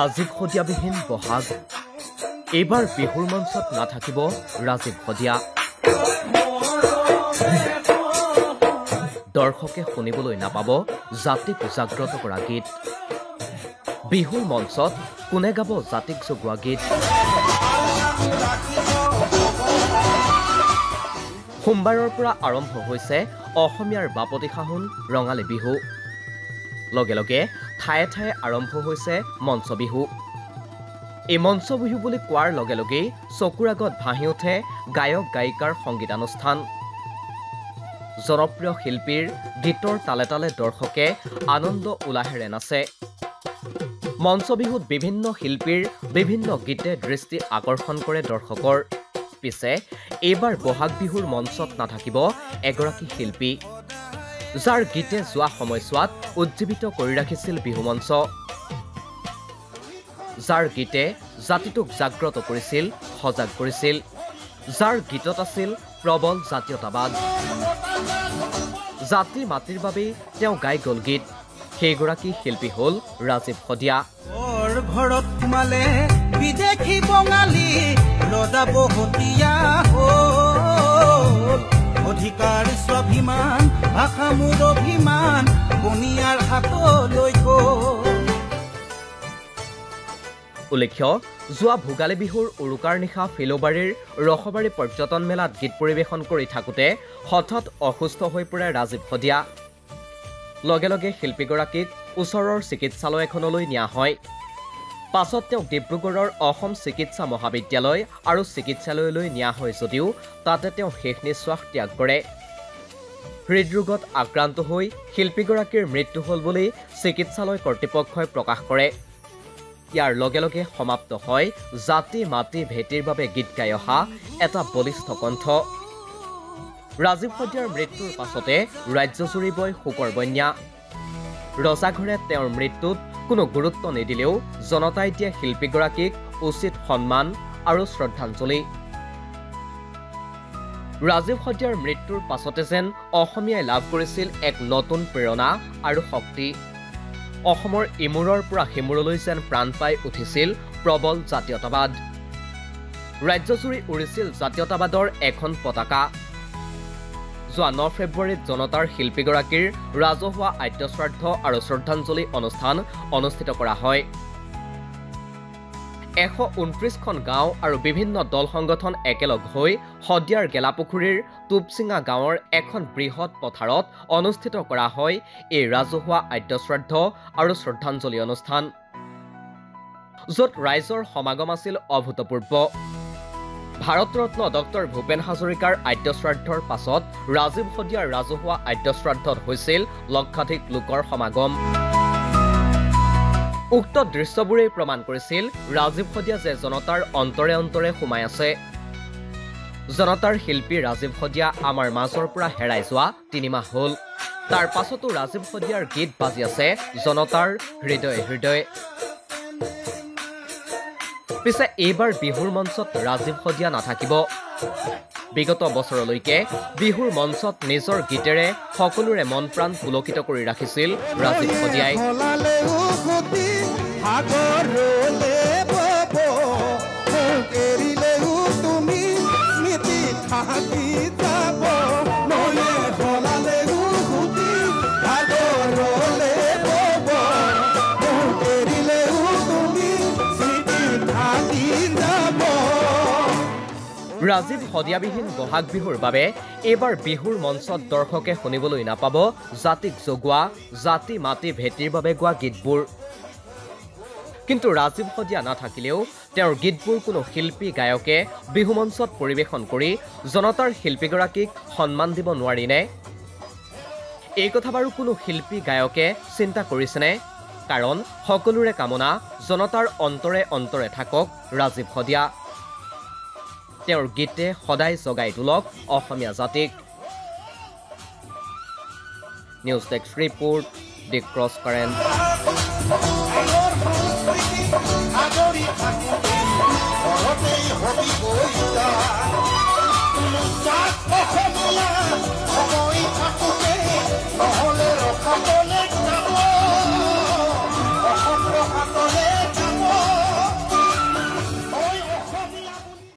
ৰাজীৱ শদিয়াবিহীন বহাগ এইবাৰ বিহুৰ মঞ্চত নাথাকিব ৰাজীৱ শদিয়া দৰ্শকে শুনিবলৈ নাপাব জাতিক জাগ্ৰত কৰা গীত বিহুৰ মঞ্চত কোনে গাব জাতিক জগোৱা গীত সোমবাৰৰ পৰা আৰম্ভ হৈছে অসমীয়াৰ বাপতি সাহোন ৰঙালী বিহু লগে লগে ঠায়ে ঠায়ে আৰম্ভ হৈছে মঞ্চ বিহু এই মঞ্চ বিহু বুলি কোৱাৰ লগে লগে চকুৰ আগত ভাহি উঠে গায়ক গায়িকাৰ সংগীতানুষ্ঠান জনপ্ৰিয় শিল্পীৰ গীতৰ তালে তালে দৰ্শকে আনন্দ উলাহেৰে নাচে মঞ্চ বিহুত বিভিন্ন শিল্পীৰ বিভিন্ন গীতে দৃষ্টি আকৰ্ষণ কৰে দৰ্শকৰ পিছে এইবাৰ বহাগ বিহুৰ মঞ্চত নাথাকিব এগৰাকী শিল্পী যাৰ গীতে যোৱা সময়ছোৱাত উজ্জীৱিত কৰি ৰাখিছিল বিহু মঞ্চ যাৰ গীতে জাতিটোক জাগ্ৰত কৰিছিল সজাগ কৰিছিল যাৰ গীতত আছিল প্ৰবল জাতীয়তাবাদ জাতি মাটিৰ বাবে তেওঁ গাই গ'ল গীত সেইগৰাকী শিল্পী হ'ল ৰাজীৱ শদিয়া ঘৰত সোমালে বিদেশী বঙালী ৰজা বহতীয়া অধিকাৰ স্বাভিমান ভাষা মোৰ অভিমান বনিয়াৰ হাতলৈ উল্লেখ্য যোৱা ভোগালী বিহুৰ উৰুকাৰ নিশা ফিলোবাৰীৰ ৰসবাৰী পৰ্যটন মেলাত গীত পৰিৱেশন কৰি থাকোঁতে হঠাৎ অসুস্থ হৈ পৰে ৰাজীৱ শদিয়া লগে লগে শিল্পীগৰাকীক ওচৰৰ চিকিৎসালয় এখনলৈ নিয়া হয় পাছত তেওঁক ডিব্ৰুগড়ৰ অসম চিকিৎসা মহাবিদ্যালয় আৰু চিকিৎসালয়লৈ নিয়া হয় যদিও তাতে তেওঁ শেষ নিশ্বাস ত্যাগ কৰে হৃদৰোগত আক্ৰান্ত হৈ শিল্পীগৰাকীৰ মৃত্যু হ'ল বুলি চিকিৎসালয় কৰ্তৃপক্ষই প্ৰকাশ কৰে ইয়াৰ লগে লগে সমাপ্ত হয় জাতি মাটি ভেটিৰ বাবে গীত গাই অহা এটা বলিষ্ঠ কণ্ঠ ৰাজীৱ শদিয়াৰ মৃত্যুৰ পাছতে ৰাজ্যজুৰি বয় শোকৰ বন্যা ৰজাঘৰে তেওঁৰ মৃত্যুত কোনো গুৰুত্ব নিদিলেও জনতাই দিয়ে শিল্পীগৰাকীক উচিত সন্মান আৰু শ্ৰদ্ধাঞ্জলি ৰাজীৱ শদিয়াৰ মৃত্যুৰ পাছতে যেন অসমীয়াই লাভ কৰিছিল এক নতুন প্ৰেৰণা আৰু শক্তি অসমৰ ইমূৰৰ পৰা সিমূৰলৈ যেন প্ৰাণ পাই উঠিছিল প্ৰবল জাতীয়তাবাদ ৰাজ্যজুৰি উৰিছিল জাতীয়তাবাদৰ এখন পতাকা যোৱা 9 ফেব্ৰুৱাৰীত জনতাৰ শিল্পীগৰাকীৰ ৰাজহুৱা আদ্যশ্ৰাদ্ধ আৰু শ্ৰদ্ধাঞ্জলি অনুষ্ঠান অনুষ্ঠিত কৰা হয় 129খন গাঁও আৰু বিভিন্ন দল সংগঠন একেলগ হৈ শদিয়াৰ গেলাপুখুৰীৰ টুপচিঙা গাঁৱৰ এখন বৃহৎ পথাৰত অনুষ্ঠিত কৰা হয় এই ৰাজহুৱা আদ্যশ্ৰাদ্ধ আৰু শ্ৰদ্ধাঞ্জলি অনুষ্ঠান য'ত ৰাইজৰ সমাগম আছিল অভূতপূৰ্ব ভাৰতৰত্ন ডক্টৰ ভূপেন হাজৰিকাৰ আদ্যশ্ৰাদ্ধৰ পাছত ৰাজীৱ শদিয়াৰ ৰাজহুৱা আদ্যশ্ৰাদ্ধত হৈছিল লক্ষাধিক লোকৰ সমাগম উক্ত দৃশ্যবোৰে প্ৰমাণ কৰিছিল ৰাজীৱ শদিয়া যে জনতাৰ অন্তৰে অন্তৰে সোমাই আছে জনতাৰ শিল্পী ৰাজীৱ শদিয়া আমাৰ মাজৰ পৰা হেৰাই যোৱা 3 মাহ হ'ল তাৰ পাছতো ৰাজীৱ শদিয়াৰ গীত বাজি আছে জনতাৰ হৃদয়ে হৃদয়ে পিছে এইবাৰ বিহুৰ মঞ্চত ৰাজীৱ শদিয়া নাথাকিব বিগত বছৰলৈকে বিহুৰ মঞ্চত নিজৰ গীতেৰে সকলোৰে মন প্ৰাণ পুলকিত কৰি ৰাখিছিল ৰাজীৱ শদিয়াই ৰাজীৱ শদিয়াবিহীন বহাগ বিহুৰ বাবে এইবাৰ বিহুৰ মঞ্চত দৰ্শকে শুনিবলৈ নাপাব জাতিক জগোৱা জাতি মাটি ভেটিৰ বাবে গোৱা গীতবোৰ কিন্তু ৰাজীৱ শদিয়া নাথাকিলেও তেওঁৰ গীতবোৰ কোনো শিল্পী গায়কে বিহু মঞ্চত পৰিৱেশন কৰি জনতাৰ শিল্পীগৰাকীক সন্মান দিব নোৱাৰিনে এই কথা বাৰু কোনো শিল্পী গায়কে চিন্তা কৰিছেনে কাৰণ সকলোৰে কামনা জনতাৰ অন্তৰে অন্তৰে থাকক ৰাজীৱ শদিয়া তেওঁৰ গীতে সদায় জগাই তোলক অসমীয়া জাতিক নিউজ ডেস্ক ৰিপোৰ্ট দি ক্ৰছ কাৰেণ্ট